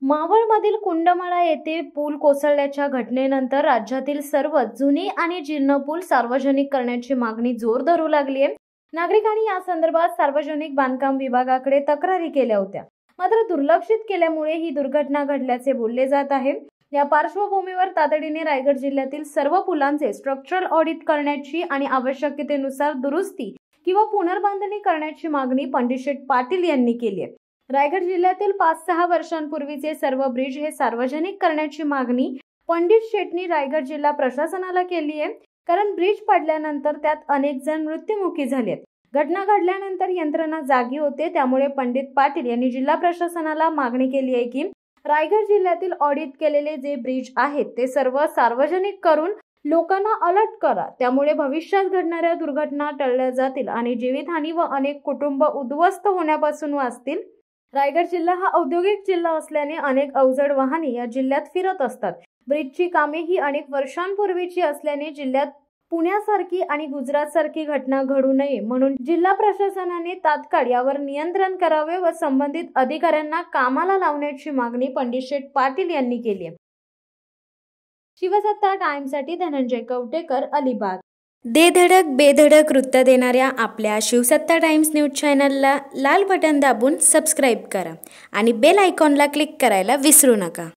मावळमधील कुंडमाळा येथे पूल कोसळल्याच्या घटनेनंतर राज्यातील सर्व जुने आणि जीर्ण पूल सार्वजनिक करण्याची मागणी जोर धरू लागली आहे। नागरिकांनी या संदर्भात सार्वजनिक बांधकाम विभागाकडे तक्रारी केल्या होत्या, मात्र दुर्लक्षित केल्यामुळे ही दुर्घटना घडल्याचे बोलले जात आहे। या पार्श्वभूमीवर तातडीने रायगड जिल्ह्यातील सर्व पुलांचे स्ट्रक्चरल ऑडिट करण्याची आणि आवश्यकतेनुसार दुरुस्ती किंवा पुनर्बांधणी करण्याची मागणी पंडित शेठ पाटील यांनी केली आहे। रायगड जिल्ह्यातील 5-6 वर्षांपूर्वीचे सर्व ब्रिज हे सार्वजनिक करण्याची मागणी पंडित शेठनी रायगड जिल्हा प्रशासनाला केली आहे, कारण ब्रिज पडल्यानंतर त्यात अनेक जण मृत्युमुखी झाले आहेत। घटना घडल्यानंतर यंत्रणा जागी होते, त्यामुळे पंडित पाटील यांनी जिल्हा प्रशासनाला मागणी केली आहे की रायगड जिल्ह्यातील ऑडिट केलेले जे ब्रिज आहेत ते सर्व सार्वजनिक करून लोकांना अलर्ट करा, त्यामुळे भविष्यात घडणाऱ्या दुर्घटना टळल्या जातील आणि जीवितहानी व अनेक कुटुंब उद्ध्वस्त होण्यापासून वाचतील। रायगड जिल्हा हा औद्योगिक जिल्हा असल्याने अनेक अवजड वाहने या जिल्ह्यात फिरत असतात। ब्रिजची कामे ही अनेक वर्षांपूर्वीची असल्याने जिल्ह्यात पुण्यासारखी आणि गुजरातसारखी घटना घडू नये म्हणून जिल्हा प्रशासनाने तात्काळ यावर नियंत्रण करावे व संबंधित अधिकाऱ्यांना कामाला लावण्याची मागणी पंडित शेठ पाटील यांनी केली आहे। शिवसत्ता टाइम्ससाठी धनंजय कवटेकर, अलिबाग। दे धडक बेधडक वृत्त देणाऱ्या आपल्या शिवसत्ता टाइम्स न्यूज चॅनलला लाल बटन दाबून सबस्क्राईब करा आणि बेल आयकॉनला क्लिक करायला विसरू नका।